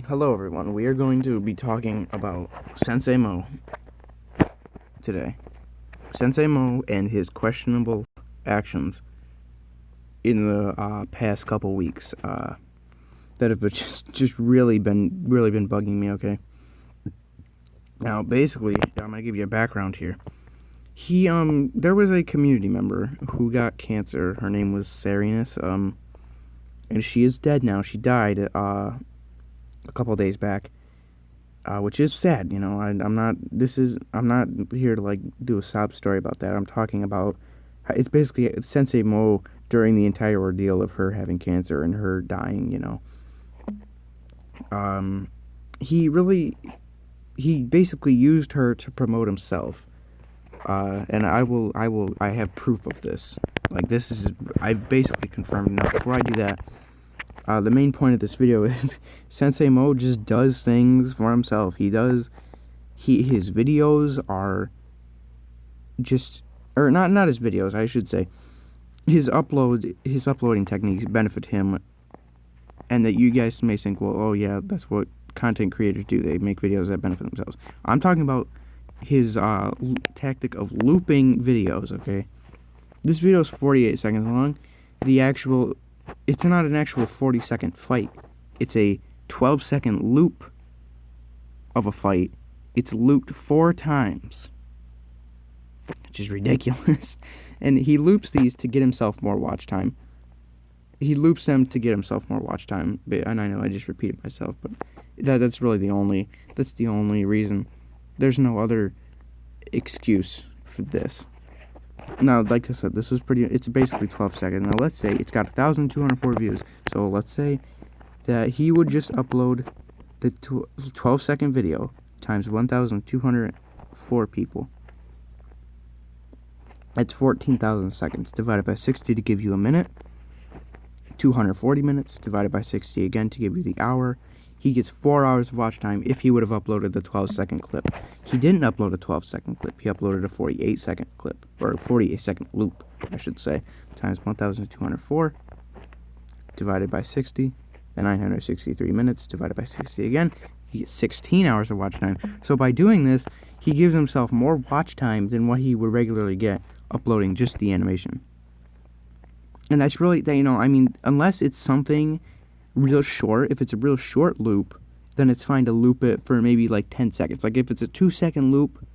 Hello everyone, we are going to be talking about SenseiMo today. SenseiMo and his questionable actions in the past couple weeks that have just really been bugging me, okay? Now, basically, I'm going to give you a background here. There was a community member who got cancer. Her name was Sarinus, and she is dead now. She died, a couple days back. Which is sad, I'm not here to like do a sob story about that. I'm talking about it's basically Sensei Mo during the entire ordeal of her having cancer and her dying. He basically used her to promote himself, and I have proof of this. Like I've basically confirmed. Now, before I do that, the main point of this video is Sensei Mo just does things for himself. His videos are just, or not his videos, I should say. His uploading techniques benefit him, and that you guys may think, well, oh yeah, that's what content creators do. They make videos that benefit themselves. I'm talking about his tactic of looping videos, okay? This video is 48 seconds long. It's not an actual 40-second fight. It's a 12-second loop of a fight. It's looped 4 times, which is ridiculous. And he loops these to get himself more watch time. And I know I just repeated myself, but that's really the only reason. There's no other excuse for this. Now, like I said, it's basically 12 seconds. Now, let's say it's got 1,204 views. So, let's say that he would just upload the 12-second video times 1,204 people. That's 14,000 seconds divided by 60 to give you a minute. 240 minutes divided by 60 again to give you the hour. He gets 4 hours of watch time if he would have uploaded the 12-second clip. He didn't upload a 12-second clip. He uploaded a 48-second clip, or a 48-second loop, I should say, times 1,204 divided by 60, and 963 minutes divided by 60 again. He gets 16 hours of watch time. So by doing this, he gives himself more watch time than what he would regularly get uploading just the animation. And that's really, unless it's something real short, if it's a real short loop, then it's fine to loop it for maybe like 10 seconds. Like if it's a 2-second loop,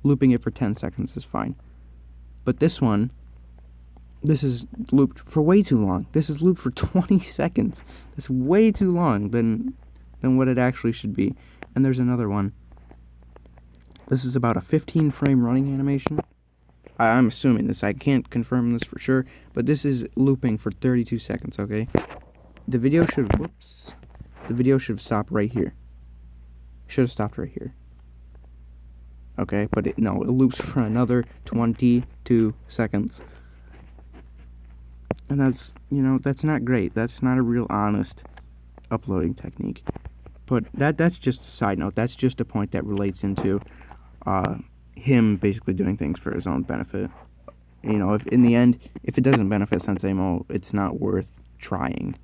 looping it for 10 seconds is fine. But this is looped for way too long. This is looped for 20 seconds. That's way too long than what it actually should be. And there's another one. This is about a 15-frame running animation. I'm assuming this. I can't confirm this for sure, but this is looping for 32 seconds, okay? The video should have stopped right here. Should have stopped right here. Okay, but it loops for another 22 seconds. And that's not great. That's not a real honest uploading technique. But that's just a side note. That's just a point that relates into him basically doing things for his own benefit. If in the end, if it doesn't benefit SenseiMo, it's not worth trying.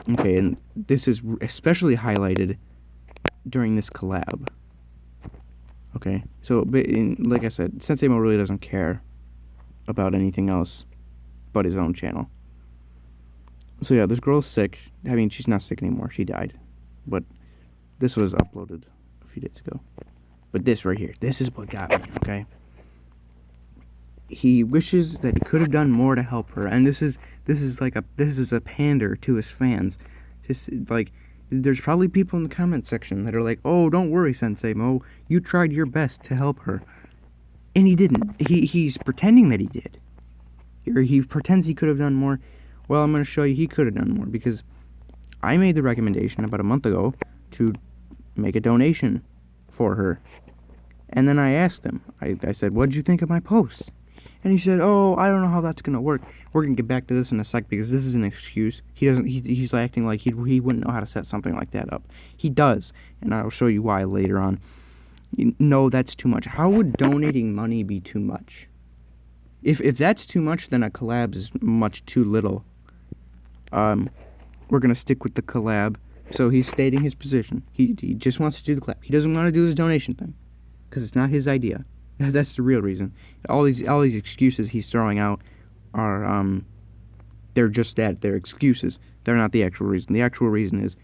Okay, and this is especially highlighted during this collab. Okay, so like I said, SenseiMo really doesn't care about anything else but his own channel. So yeah, this girl's sick. I mean, she's not sick anymore. She died. But this was uploaded a few days ago. But this right here, this is what got me, okay? He wishes that he could have done more to help her, and this is a pander to his fans. Just like there's probably people in the comment section that are like, "Oh, don't worry, Sensei Mo, you tried your best to help her," and he didn't. He's pretending that he did, or he pretends he could have done more. Well, I'm going to show you he could have done more because I made the recommendation about a month ago to make a donation for her, and then I asked him. I said, "What did you think of my post?" And he said, "Oh, I don't know how that's gonna work. We're gonna get back to this in a sec because this is an excuse. He's acting like he wouldn't know how to set something like that up. He does, and I'll show you why later on. No, that's too much. How would donating money be too much? If that's too much, then a collab is much too little. We're gonna stick with the collab So he's stating his position. He just wants to do the collab. He doesn't want to do his donation thing because it's not his idea. That's the real reason. All these excuses he's throwing out are they're just that. They're excuses. They're not the actual reason. The actual reason is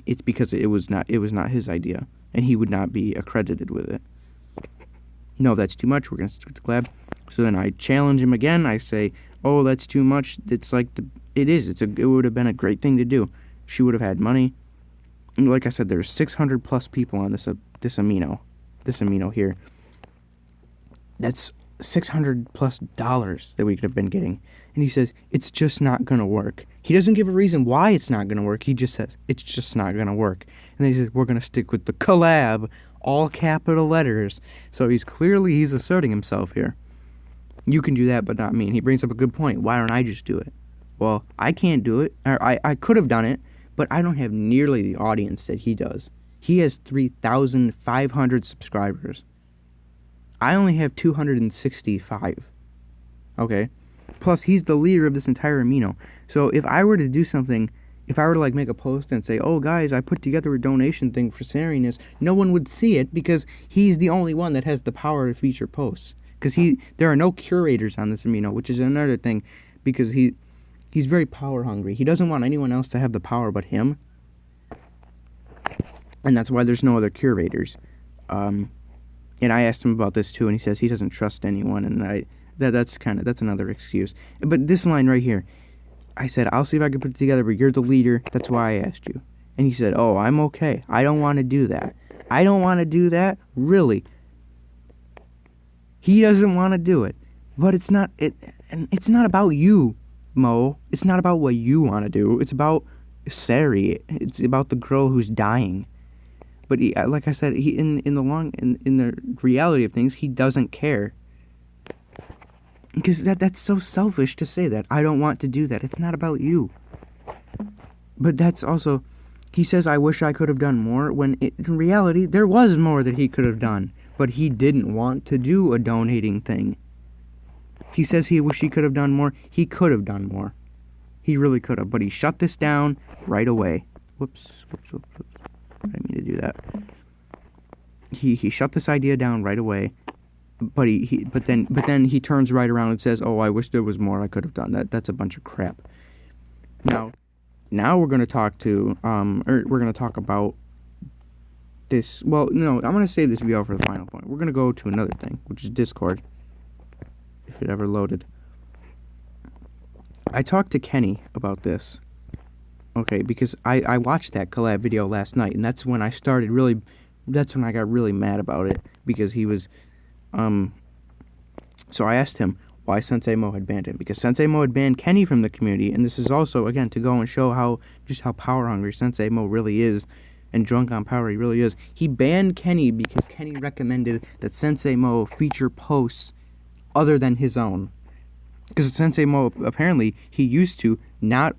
it's because it was not his idea, and he would not be accredited with it. No, that's too much. We're gonna stick to collab. So then I challenge him again. I say, "Oh, that's too much." It's like it would have been a great thing to do. She would have had money. And like I said, there's 600 plus people on this Amino here. That's $600+ that we could have been getting. And he says it's just not gonna work. He doesn't give a reason why it's not gonna work. He just says it's just not gonna work. And then he says we're gonna stick with the collab, all capital letters. So he's asserting himself here. You can do that, but not me. And he brings up a good point. Why don't I just do it? Well, I can't do it. Or I could have done it, but I don't have nearly the audience that he does. He has 3,500 subscribers. I only have 265. Okay? Plus, he's the leader of this entire Amino. So if I were to do something, if I were to like make a post and say, "Oh guys, I put together a donation thing for Sariness," no one would see it because he's the only one that has the power to feature posts. Because there are no curators on this Amino, which is another thing, because he's very power hungry. He doesn't want anyone else to have the power but him. And that's why there's no other curators. And I asked him about this too, and he says he doesn't trust anyone, and that's another excuse. But this line right here, I said, "I'll see if I can put it together, but you're the leader, that's why I asked you." And he said, "Oh, I'm okay. I don't want to do that." I don't want to do that? Really? He doesn't want to do it. But it's not about you, Mo. It's not about what you want to do. It's about Sari. It's about the girl who's dying. But like I said, in the reality of things, he doesn't care. Because that's so selfish to say that. I don't want to do that. It's not about you. But that's also, he says, "I wish I could have done more," when in reality, there was more that he could have done. But he didn't want to do a donating thing. He says he wish he could have done more. He could have done more. He really could have. But he shut this down right away. Whoops. I didn't mean to do that. He shut this idea down right away. But then he turns right around and says, "Oh, I wish there was more I could have done." That's a bunch of crap. Now we're gonna talk about this. Well, no, I'm gonna save this video for the final point. We're gonna go to another thing, which is Discord, if it ever loaded. I talked to Kenny about this. Okay, because I watched that collab video last night, and that's when I got really mad about it, because he was, so I asked him why SenseiMo had banned him, because SenseiMo had banned Kenny from the community, and this is also, again, to go and show how power hungry SenseiMo really is, and drunk on power he really is. He banned Kenny because Kenny recommended that SenseiMo feature posts other than his own. Because SenseiMo, apparently, he used to not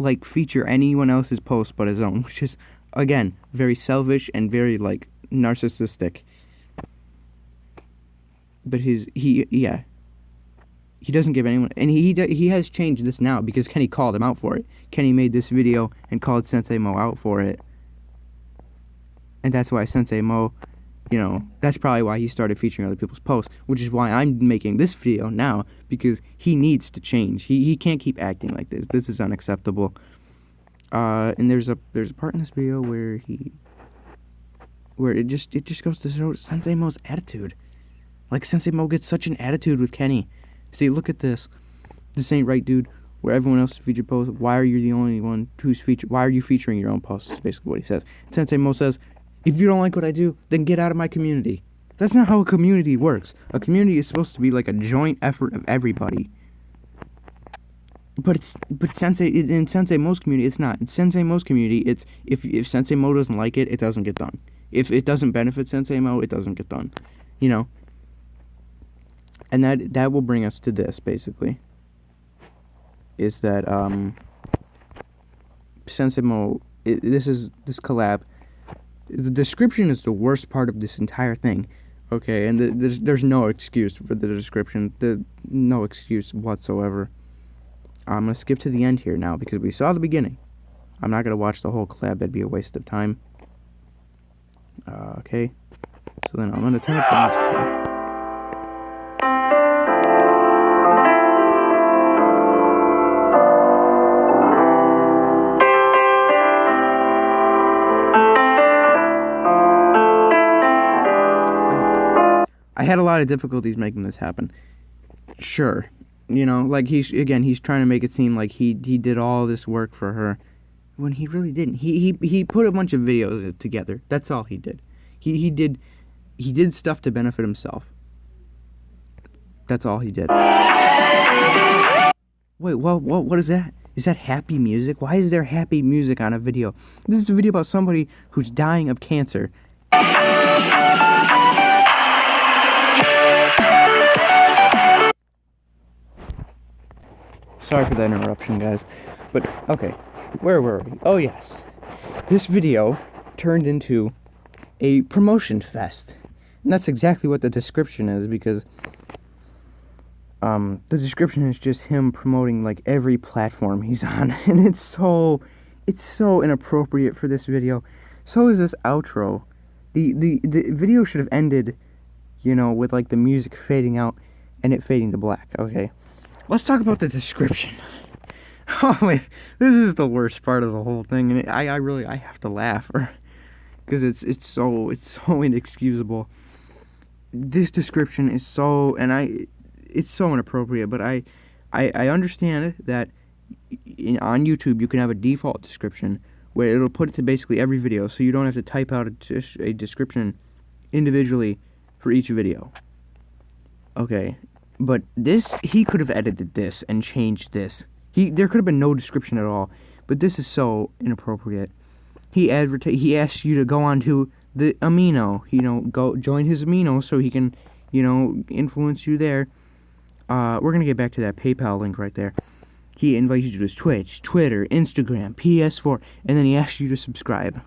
like feature anyone else's post but his own, which is, again, very selfish and very like narcissistic. But he doesn't give anyone, and he has changed this now because Kenny called him out for it. Kenny made this video and called SenseiMo out for it, and that's why SenseiMo, that's probably why he started featuring other people's posts, which is why I'm making this video now, because he needs to change. He can't keep acting like this. This is unacceptable. And there's a part in this video where it just goes to show SenseiMo's attitude. Like, SenseiMo gets such an attitude with Kenny. See, look at this. This ain't right, dude. Where everyone else featured posts, why are you the only one who's featured? Why are you featuring your own posts? Is basically what he says. SenseiMo says, "If you don't like what I do, then get out of my community." That's not how a community works. A community is supposed to be like a joint effort of everybody. But in SenseiMo's community, it's not. In SenseiMo's community, it's if SenseiMo doesn't like it, it doesn't get done. If it doesn't benefit SenseiMo, it doesn't get done. And that will bring us to this, basically. Is that SenseiMo, this collab, the description is the worst part of this entire thing. Okay, and there's no excuse for the description. No excuse whatsoever. I'm going to skip to the end here now, because we saw the beginning. I'm not going to watch the whole collab. That'd be a waste of time. Okay. So then I'm going to turn up the music here. I had a lot of difficulties making this happen. Sure. You know, like he's trying to make it seem like he did all this work for her when he really didn't. He put a bunch of videos together. That's all he did. He did stuff to benefit himself. That's all he did. Wait, what is that? Is that happy music? Why is there happy music on a video? This is a video about somebody who's dying of cancer. Sorry for that interruption, guys. But, okay, where were we? Oh, yes. This video turned into a promotion fest. And that's exactly what the description is, because the description is just him promoting, like, every platform he's on. And it's so inappropriate for this video. So is this outro. The video should have ended, you know, with, like, the music fading out and it fading to black, okay? Let's talk about the description. Oh man, this is the worst part of the whole thing, and I have to laugh, because it's so inexcusable. This description is it's so inappropriate. But I understand that on YouTube you can have a default description where it'll put it to basically every video, so you don't have to type out a description individually for each video. Okay. But this, he could have edited this and changed this. There could have been no description at all. But this is so inappropriate. He asked you to go on to the Amino. You know, go join his Amino so he can, you know, influence you there. We're gonna get back to that PayPal link right there. He invites you to his Twitch, Twitter, Instagram, PS4, and then he asks you to subscribe.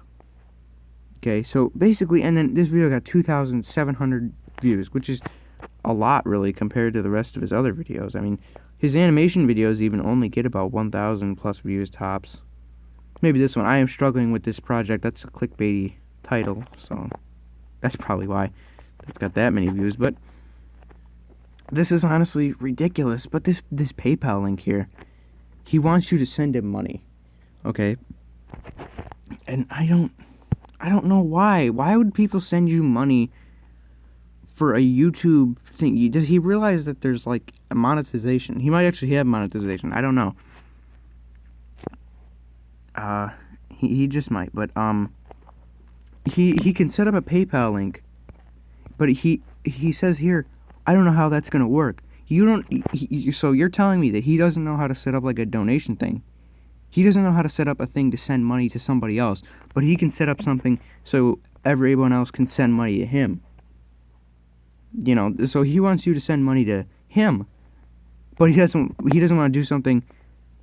Okay, so basically, and then this video got 2,700 views, which is a lot, really, compared to the rest of his other videos. I mean, his animation videos even only get about 1,000 plus views tops. Maybe this one. I am struggling with this project. That's a clickbaity title, so that's probably why it's got that many views. But this is honestly ridiculous. But this PayPal link here, he wants you to send him money, okay? And I don't know why. Why would people send you money for a YouTube thing? Does he realize that there's, like, a monetization? He might actually have monetization. I don't know. He just might. But, he can set up a PayPal link. But he says here, I don't know how that's going to work. So you're telling me that he doesn't know how to set up, like, a donation thing. He doesn't know how to set up a thing to send money to somebody else. But he can set up something so everyone else can send money to him. You know, so he wants you to send money to him, but he doesn't want to do something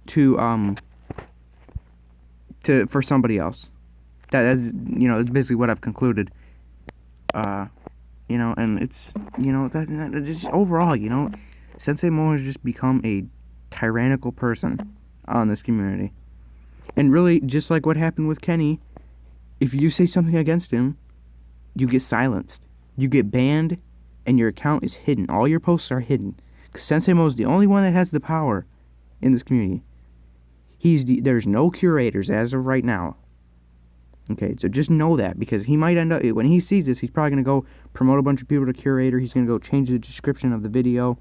for somebody else. That's, you know, that's basically what I've concluded. You know, and it's, you know, that just overall, you know, SenseiMo has just become a tyrannical person on this community. And really, just like what happened with Kenny, if you say something against him, you get silenced. You get banned, and your account is hidden. All your posts are hidden. Because SenseiMo is the only one that has the power in this community. There's no curators as of right now. Okay, so just know that, because he might end up, when he sees this, he's probably going to go promote a bunch of people to curator. He's going to go change the description of the video.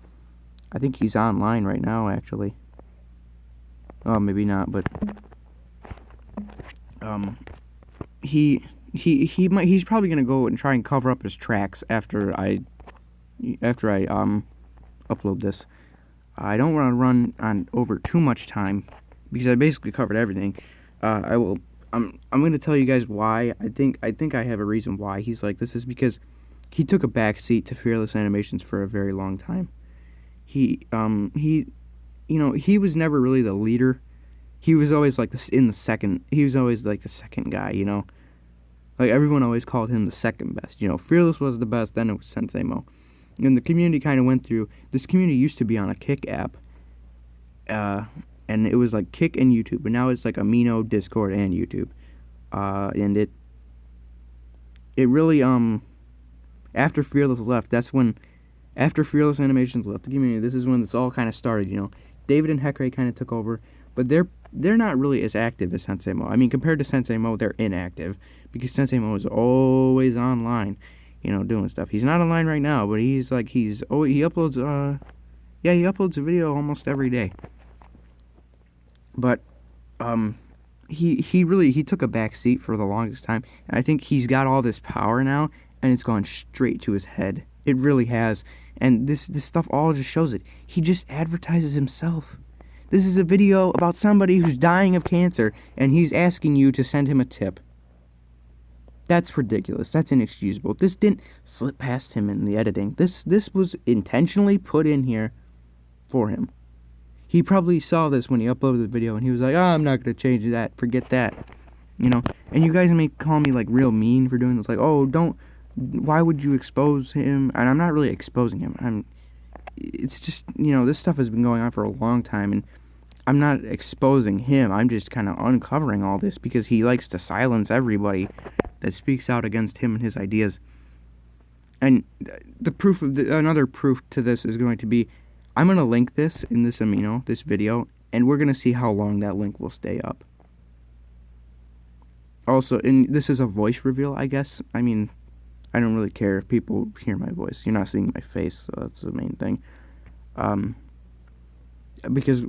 I think he's online right now, actually. Oh, maybe not, but he's probably going to go and try and cover up his tracks after I upload this. I don't want to run on over too much time, because I basically covered everything. I'm going to tell you guys why. I think I have a reason why he's like this. Is because he took a back seat to Fearless Animations for a very long time. He was never really the leader. He was always like he was always like the second guy, you know. Like, everyone always called him the second best. You know, Fearless was the best, then it was SenseiMo. And the community kind of went through, this community used to be on a Kick app. and it was like Kick and YouTube, but now it's like Amino, Discord, and YouTube. And it really after Fearless left, after Fearless Animations left the community, this is when this all kind of started. David and Hecray kind of took over, but they're not really as active as SenseiMo. I mean, compared to SenseiMo, they're inactive because SenseiMo is always online, doing stuff. He's not online right now, but he uploads he uploads a video almost every day. But he took a back seat for the longest time, and I think he's got all this power now, and it's gone straight to his head. It really has, and this stuff all just shows it. He just advertises himself. This is a video about somebody who's dying of cancer, and he's asking you to send him a tip. That's ridiculous. That's inexcusable. This didn't slip past him in the editing. This was intentionally put in here for him. He probably saw this when he uploaded the video, and he was like, "Oh, I'm not going to change that. Forget that." And you guys may call me, like, real mean for doing this. Like, "Oh, why would you expose him?" And I'm not really exposing him. It's just, this stuff has been going on for a long time, and I'm not exposing him. I'm just kind of uncovering all this because he likes to silence everybody that speaks out against him and his ideas. And another proof to this is going to be, I'm going to link this in this video, and we're going to see how long that link will stay up. Also, this is a voice reveal, I guess. I mean, I don't really care if people hear my voice. You're not seeing my face, so that's the main thing. Because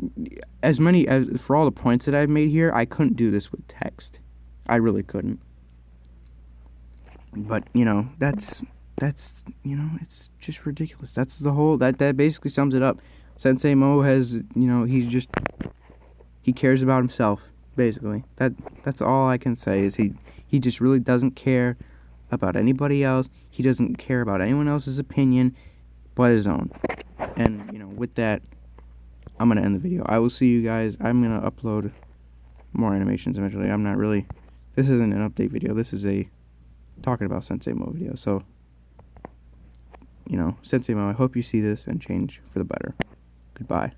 for all the points that I've made here, I couldn't do this with text. I really couldn't. But, that's it's just ridiculous. That's the whole, that basically sums it up. SenseiMo has, he cares about himself, basically. That's all I can say, is he just really doesn't care about anybody else. He doesn't care about anyone else's opinion but his own. And, with that, I'm going to end the video. I will see you guys. I'm going to upload more animations eventually. This isn't an update video. This is a talking about SenseiMo video. So, SenseiMo, I hope you see this and change for the better. Goodbye.